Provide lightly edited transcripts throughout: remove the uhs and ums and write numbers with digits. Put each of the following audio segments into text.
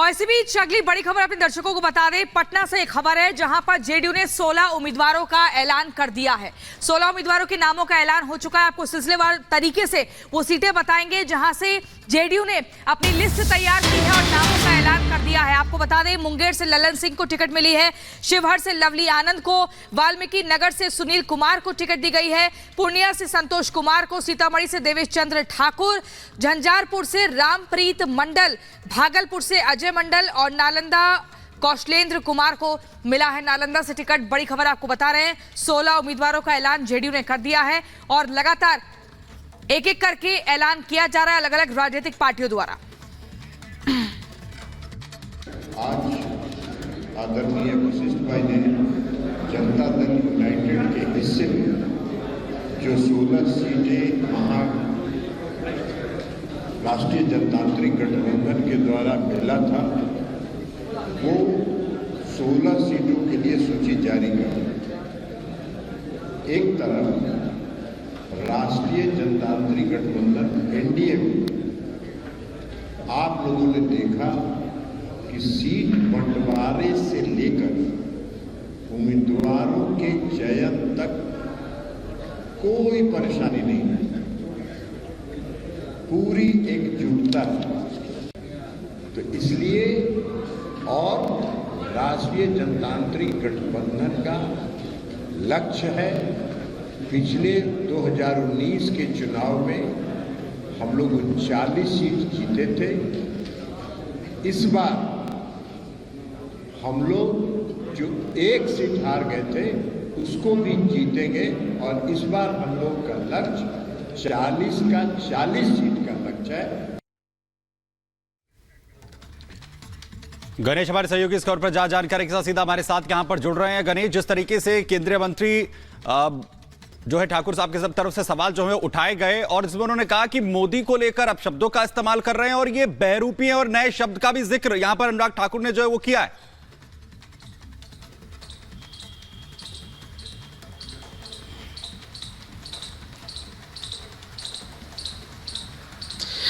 और इसी बीच अगली बड़ी खबर अपने दर्शकों को बता दें, पटना से एक खबर है जहां पर जेडीयू ने 16 उम्मीदवारों का ऐलान कर दिया है। 16 उम्मीदवारों के नामों का ऐलान हो चुका है। आपको सिलसिलेवार तरीके से वो सीटें बताएंगे जहां से जेडीयू ने अपनी लिस्ट तैयार की है और नामों का ऐलान कर दिया है। आपको बता दें, मुंगेर से ललन सिंह को टिकट मिली है, शिवहर से लवली आनंद को, वाल्मीकि नगर से सुनील कुमार को टिकट दी गई है, पूर्णिया से संतोष कुमार को, सीतामढ़ी से देवेश चंद्र ठाकुर, झंझारपुर से रामप्रीत मंडल, भागलपुर से अजय मंडल और नालंदा कौशलेंद्र कुमार को मिला है नालंदा से टिकट। बड़ी खबर आपको बता रहे हैं, 16 उम्मीदवारों का ऐलान जेडीयू ने कर दिया है और लगातार एक एक करके ऐलान किया जा रहा है अलग अलग राजनीतिक पार्टियों द्वारा। आज आदरणीय वशिष्ठ भाई ने जनता दल यूनाइटेड के हिस्से में जो 16 सीटें राष्ट्रीय जनतांत्रिक गठबंधन के द्वारा मिला था, वो 16 सीटों के लिए सूची जारी कर। एक तरफ राष्ट्रीय जनतांत्रिक गठबंधन एनडीए में आप लोगों ने देखा कि सीट बंटवारे से लेकर उम्मीदवारों के चयन तक कोई परेशानी नहीं है, पूरी एकजुटता है। तो इसलिए और राष्ट्रीय जनतांत्रिक गठबंधन का लक्ष्य है, पिछले 2019 के चुनाव में हम लोग 39 सीट जीते थे। इस बार हम लोग जो एक सीट हार गए थे उसको भी जीतेंगे और इस बार हम लोग का लक्ष्य 40 सीट का लक्ष्य है। गणेश हमारे सहयोगी इस खबर पर जानकारी के साथ सीधा हमारे साथ यहां पर जुड़ रहे हैं। गणेश, जिस तरीके से केंद्रीय मंत्री जो है ठाकुर साहब की सब तरफ से सवाल जो है उठाए गए और इसमें उन्होंने कहा कि मोदी को लेकर अब शब्दों का इस्तेमाल कर रहे हैं और ये बहरूपी और नए शब्द का भी जिक्र यहां पर अनुराग ठाकुर ने जो है वो किया है।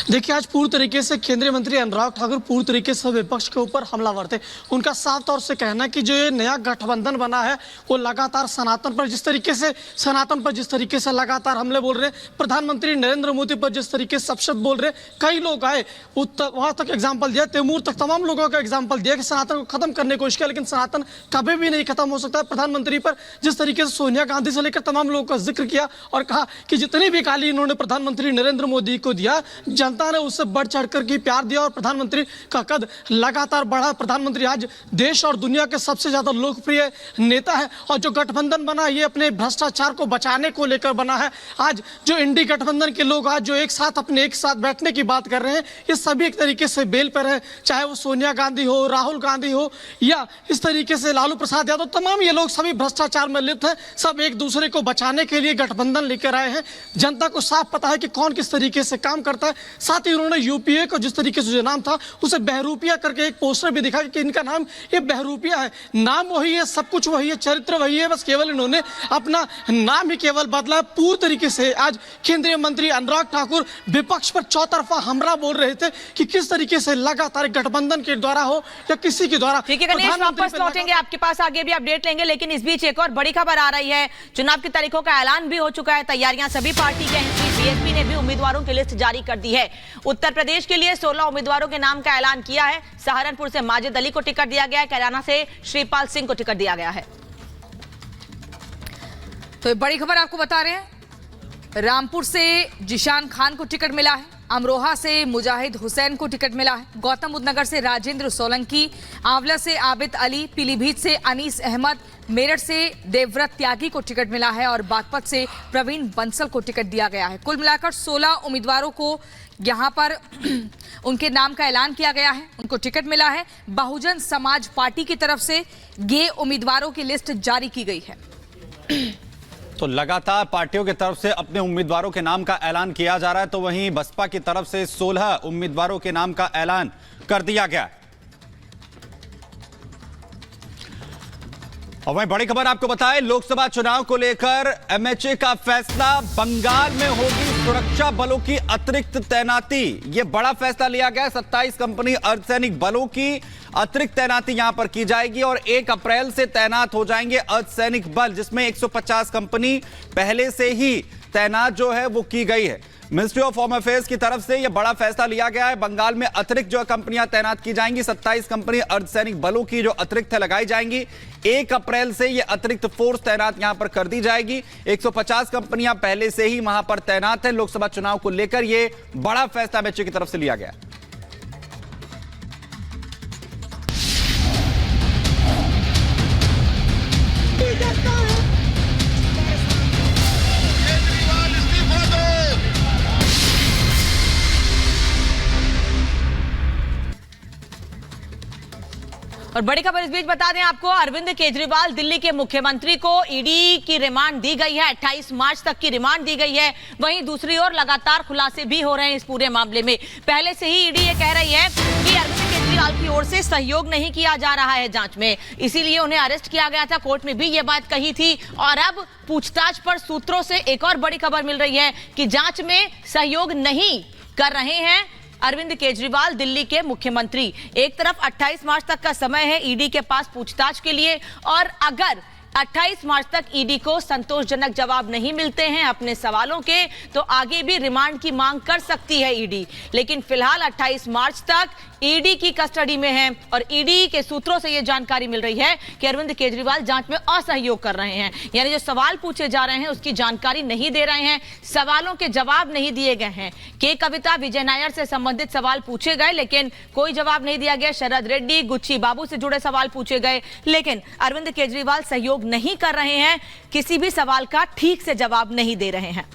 देखिए, आज पूरी तरीके से केंद्रीय मंत्री अनुराग ठाकुर पूरी तरीके से विपक्ष के ऊपर हमलावर थे। उनका साफ तौर से कहना है कि जो ये नया गठबंधन बना है वो लगातार सनातन पर जिस तरीके से लगातार हमले बोल रहे हैं, प्रधानमंत्री नरेंद्र मोदी पर जिस तरीके से अपशब्द बोल रहे हैं, कई लोग आए वहां तक एग्जाम्पल दिया, तैमूर तक तमाम लोगों का एग्जाम्पल दिया कि सनातन को खत्म करने की कोशिश किया, लेकिन सनातन कभी भी नहीं खत्म हो सकता। प्रधानमंत्री पर जिस तरीके से सोनिया गांधी से लेकर तमाम लोगों का जिक्र किया और कहा कि जितनी भी गाली इन्होंने प्रधानमंत्री नरेंद्र मोदी को दिया, जनता ने उससे बढ़ चढ़कर के प्यार दिया और प्रधानमंत्री का कद लगातार बढ़ा। प्रधानमंत्री आज देश और दुनिया के सबसे ज्यादा लोकप्रिय नेता है और जो गठबंधन बना ये अपने भ्रष्टाचार को बचाने को लेकर बना है। आज जो इंडी गठबंधन के लोग आज जो एक साथ बैठने की बात कर रहे हैं, ये सभी एक तरीके से बेल पर है, चाहे वो सोनिया गांधी हो, राहुल गांधी हो या इस तरीके से लालू प्रसाद यादव, तमाम ये लोग सभी भ्रष्टाचार में लिप्त हैं। सब एक दूसरे को बचाने के लिए गठबंधन लेकर आए हैं। जनता को साफ पता है कि कौन किस तरीके से काम करता है। साथ ही उन्होंने यूपीए को जिस तरीके से जो नाम था उसे बहरूपिया करके एक पोस्टर भी दिखा कि इनका नाम ये बहरूपिया है। नाम वही है, सब कुछ वही है, चरित्र वही है, बस केवल इन्होंने अपना नाम ही केवल बदला है। पूरी तरीके से आज केंद्रीय मंत्री अनुराग ठाकुर विपक्ष पर चौतरफा हमला बोल रहे थे कि किस तरीके से लगातार गठबंधन के द्वारा हो या किसी के द्वारा। ठीक है गणेश, वापस लौटेंगे आपके पास, आगे भी अपडेट लेंगे, लेकिन इस बीच एक और बड़ी खबर आ रही है। चुनाव की तारीखों का ऐलान भी हो चुका है, तैयारियां सभी पार्टी के हैं। बीएसपी ने भी उम्मीदवारों की लिस्ट जारी कर दी है। उत्तर प्रदेश के लिए 16 उम्मीदवारों के नाम का ऐलान किया है। सहारनपुर से माजिद अली को टिकट दिया गया है, कैराना से श्रीपाल सिंह को टिकट दिया गया है। तो बड़ी खबर आपको बता रहे हैं, रामपुर से जिशान खान को टिकट मिला है, अमरोहा से मुजाहिद हुसैन को टिकट मिला है, गौतम बुद्ध नगर से राजेंद्र सोलंकी, आंवला से आबिद अली, पीलीभीत से अनीस अहमद, मेरठ से देवव्रत त्यागी को टिकट मिला है और बागपत से प्रवीण बंसल को टिकट दिया गया है। कुल मिलाकर 16 उम्मीदवारों को यहां पर उनके नाम का ऐलान किया गया है, उनको टिकट मिला है। बहुजन समाज पार्टी की तरफ से ये उम्मीदवारों की लिस्ट जारी की गई है। तो लगातार पार्टियों की तरफ से अपने उम्मीदवारों के नाम का ऐलान किया जा रहा है, तो वहीं बसपा की तरफ से 16 उम्मीदवारों के नाम का ऐलान कर दिया गया है। और वहीं बड़ी खबर आपको बताएं, लोकसभा चुनाव को लेकर एमएचए का फैसला, बंगाल में होगी सुरक्षा बलों की अतिरिक्त तैनाती, ये बड़ा फैसला लिया गया। 27 कंपनी अर्धसैनिक बलों की अतिरिक्त तैनाती यहां पर की जाएगी और 1 अप्रैल से तैनात हो जाएंगे अर्धसैनिक बल, जिसमें 150 कंपनी पहले से ही तैनात जो है वो की गई है। मिनिस्ट्री ऑफ होम अफेयर्स की तरफ से यह बड़ा फैसला लिया गया है। बंगाल में अतिरिक्त जो कंपनियां तैनात की जाएंगी, 27 कंपनी अर्धसैनिक बलों की जो अतिरिक्त लगाई जाएंगी, 1 अप्रैल से यह अतिरिक्त फोर्स तैनात यहां पर कर दी जाएगी। 150 कंपनियां पहले से ही वहां पर तैनात हैं। लोकसभा चुनाव को लेकर यह बड़ा फैसला एमएचए की तरफ से लिया गया। और बड़ी खबर इस बीच बता दें आपको, अरविंद केजरीवाल दिल्ली के मुख्यमंत्री को ईडी की रिमांड दी गई है। 28 मार्च तक की रिमांड दी गई है। वहीं दूसरी ओर लगातार खुलासे भी हो रहे हैं इस पूरे मामले में। पहले से ही ईडी ये कह रही है कि अरविंद केजरीवाल की ओर से सहयोग नहीं किया जा रहा है जांच में, इसीलिए उन्हें अरेस्ट किया गया था। कोर्ट में भी ये बात कही थी और अब पूछताछ पर सूत्रों से एक और बड़ी खबर मिल रही है कि जांच में सहयोग नहीं कर रहे हैं अरविंद केजरीवाल दिल्ली के मुख्यमंत्री। एक तरफ 28 मार्च तक का समय है ईडी के पास पूछताछ के लिए, और अगर 28 मार्च तक ईडी को संतोषजनक जवाब नहीं मिलते हैं अपने सवालों के, तो आगे भी रिमांड की मांग कर सकती है ईडी। लेकिन फिलहाल 28 मार्च तक ईडी की कस्टडी में है और ईडी के सूत्रों से यह जानकारी मिल रही है कि अरविंद केजरीवाल जांच में असहयोग कर रहे हैं। यानी जो सवाल पूछे जा रहे हैं उसकी जानकारी नहीं दे रहे हैं, सवालों के जवाब नहीं दिए गए हैं। के कविता, विजय नायर से संबंधित सवाल पूछे गए लेकिन कोई जवाब नहीं दिया गया। शरद रेड्डी, गुच्ची बाबू से जुड़े सवाल पूछे गए लेकिन अरविंद केजरीवाल सहयोग नहीं कर रहे हैं, किसी भी सवाल का ठीक से जवाब नहीं दे रहे हैं।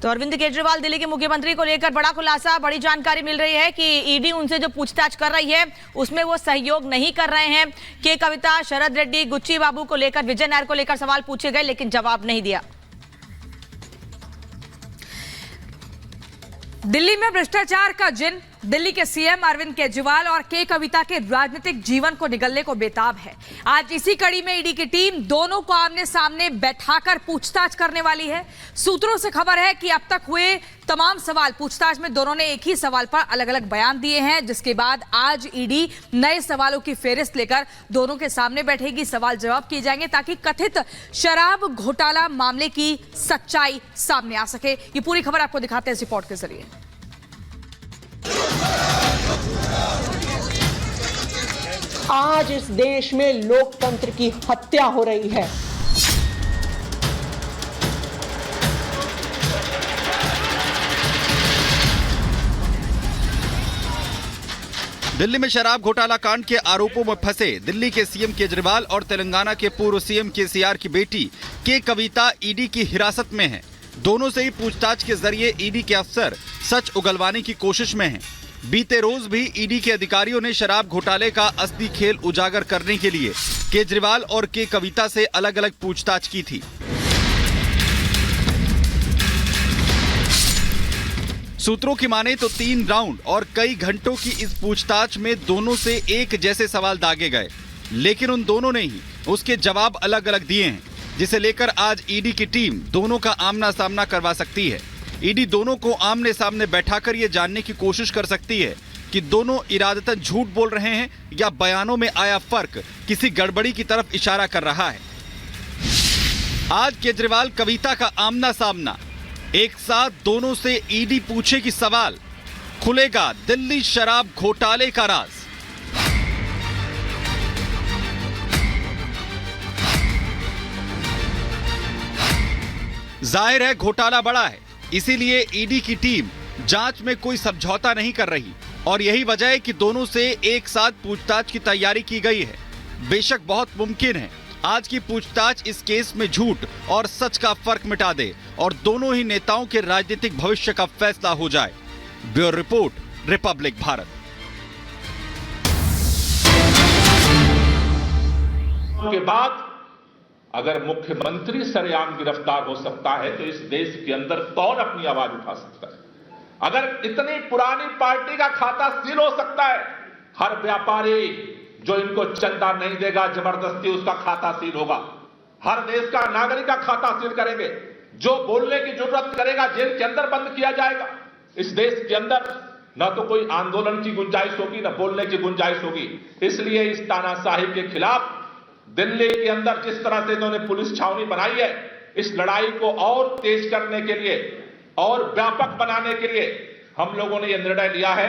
तो अरविंद केजरीवाल दिल्ली के मुख्यमंत्री को लेकर बड़ा खुलासा, बड़ी जानकारी मिल रही है कि ईडी उनसे जो पूछताछ कर रही है उसमें वो सहयोग नहीं कर रहे हैं। के कविता, शरद रेड्डी, गुच्ची बाबू को लेकर, विजय नायर को लेकर सवाल पूछे गए लेकिन जवाब नहीं दिया। दिल्ली में भ्रष्टाचार का जिन दिल्ली के सीएम अरविंद केजरीवाल और के कविता के राजनीतिक जीवन को निगलने को बेताब है। आज इसी कड़ी में ईडी की टीम दोनों को आमने सामने बैठाकर पूछताछ करने वाली है। सूत्रों से खबर है कि अब तक हुए तमाम सवाल पूछताछ में दोनों ने एक ही सवाल पर अलग अलग बयान दिए हैं, जिसके बाद आज ईडी नए सवालों की फेहरिस्त लेकर दोनों के सामने बैठेगी। सवाल जवाब किए जाएंगे ताकि कथित शराब घोटाला मामले की सच्चाई सामने आ सके। ये पूरी खबर आपको दिखाते हैं इस रिपोर्ट के जरिए। आज इस देश में लोकतंत्र की हत्या हो रही है। दिल्ली में शराब घोटाला कांड के आरोपों में फंसे दिल्ली के सीएम केजरीवाल और तेलंगाना के पूर्व सीएम केसीआर की बेटी के कविता ईडी की हिरासत में है। दोनों से ही पूछताछ के जरिए ईडी के अफसर सच उगलवाने की कोशिश में हैं। बीते रोज भी ईडी के अधिकारियों ने शराब घोटाले का असली खेल उजागर करने के लिए केजरीवाल और के कविता से अलग अलग पूछताछ की थी। सूत्रों की माने तो 3 राउंड और कई घंटों की इस पूछताछ में दोनों से एक जैसे सवाल दागे गए, लेकिन उन दोनों ने ही उसके जवाब अलग अलग दिए हैं, जिसे लेकर आज ईडी की टीम दोनों का आमना सामना करवा सकती है। ईडी दोनों को आमने सामने बैठाकर ये जानने की कोशिश कर सकती है कि दोनों इरादतन झूठ बोल रहे हैं या बयानों में आया फर्क किसी गड़बड़ी की तरफ इशारा कर रहा है। आज केजरीवाल कविता का आमना सामना, एक साथ दोनों से ईडी पूछेगी सवाल, खुलेगा दिल्ली शराब घोटाले का राज। जाहिर है घोटाला बड़ा है, इसीलिए ईडी की टीम जांच में कोई समझौता नहीं कर रही और यही वजह है कि दोनों से एक साथ पूछताछ की तैयारी की गई है। बेशक बहुत मुमकिन है आज की पूछताछ इस केस में झूठ और सच का फर्क मिटा दे और दोनों ही नेताओं के राजनीतिक भविष्य का फैसला हो जाए। Bureau report, Republic Bharat. के बाद अगर मुख्यमंत्री सरेआम गिरफ्तार हो सकता है तो इस देश के अंदर कौन अपनी आवाज उठा सकता है? अगर इतनी पुरानी पार्टी का खाता सील हो सकता है, हर व्यापारी जो इनको चंदा नहीं देगा जबरदस्ती उसका खाता सील होगा। हर देश का नागरिक का खाता सील करेंगे। जो बोलने की जरूरत करेगा जेल के अंदर बंद किया जाएगा। इस देश के अंदर न तो कोई आंदोलन की गुंजाइश होगी, न बोलने की गुंजाइश होगी। इसलिए इस तानाशाही के खिलाफ दिल्ली के अंदर जिस तरह से इन्होंने पुलिस छावनी बनाई है, इस लड़ाई को और तेज करने के लिए और व्यापक बनाने के लिए हम लोगों ने यह निर्णय लिया है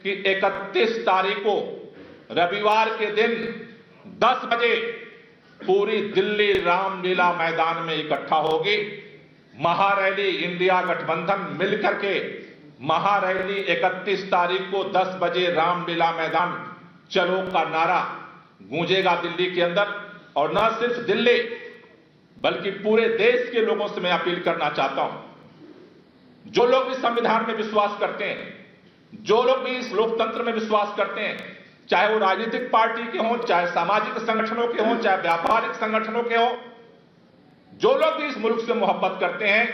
कि 31 तारीख को रविवार के दिन 10 बजे पूरी दिल्ली रामलीला मैदान में इकट्ठा होगी। महारैली इंडिया गठबंधन मिलकर के महारैली 31 तारीख को 10 बजे रामलीला मैदान चलो का नारा गूंजेगा दिल्ली के अंदर। और न सिर्फ दिल्ली बल्कि पूरे देश के लोगों से मैं अपील करना चाहता हूं, जो लोग भी संविधान में विश्वास करते हैं, जो लोग भी इस लोकतंत्र में विश्वास करते हैं, चाहे वो राजनीतिक पार्टी के हों, चाहे सामाजिक संगठनों के हों, चाहे व्यापारिक संगठनों के हों, जो लोग भी इस मुल्क से मोहब्बत करते हैं,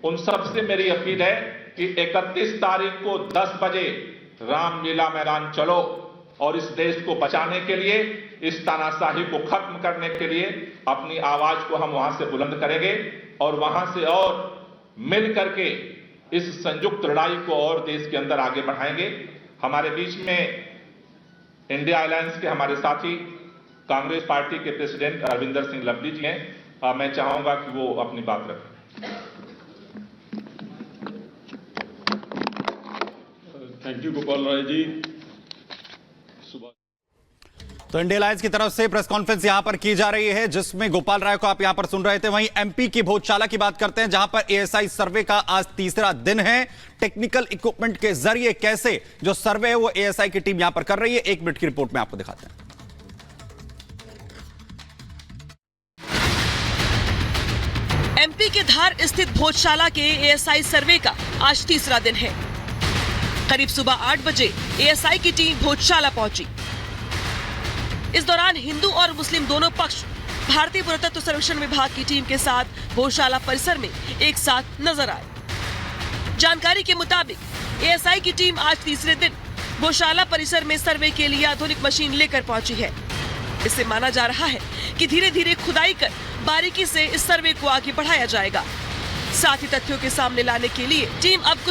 उन सबसे मेरी अपील है कि 31 तारीख को 10 बजे रामलीला मैदान चलो और इस देश को बचाने के लिए, इस तानाशाही को खत्म करने के लिए अपनी आवाज को हम वहां से बुलंद करेंगे और वहां से और मिल करके इस संयुक्त लड़ाई को और देश के अंदर आगे बढ़ाएंगे। हमारे बीच में इंडिया अलायंस के हमारे साथी कांग्रेस पार्टी के प्रेसिडेंट अरविंदर सिंह लवली जी हैं। मैं चाहूंगा कि वो अपनी बात रखें। Thank you Gopal Rai ji. तो इंडिया अलायंस की तरफ से प्रेस कॉन्फ्रेंस यहां पर की जा रही है, जिसमें गोपाल राय को आप यहां पर सुन रहे थे। वहीं एमपी की भोजशाला की बात करते हैं, जहां पर एएसआई सर्वे का आज तीसरा दिन है। टेक्निकल इक्विपमेंट के जरिए कैसे जो सर्वे है वो एएसआई की टीम यहां पर कर रही है। 1 मिनट की रिपोर्ट में आपको दिखाते हैं। एमपी के धार स्थित भोजशाला के एएसआई सर्वे का आज तीसरा दिन है। करीब सुबह 8 बजे एएसआई की टीम भोजशाला पहुंची। इस दौरान हिंदू और मुस्लिम दोनों पक्ष भारतीय पुरातत्व सर्वेक्षण विभाग की टीम के साथ भोजशाला परिसर में एक साथ नजर आए। जानकारी के मुताबिक एएसआई की टीम आज तीसरे दिन भोजशाला परिसर में सर्वे के लिए आधुनिक मशीन लेकर पहुंची है। इससे माना जा रहा है कि धीरे धीरे खुदाई कर बारीकी से इस सर्वे को आगे बढ़ाया जाएगा। साथ ही तथ्यों के सामने लाने के लिए टीम अब कुछ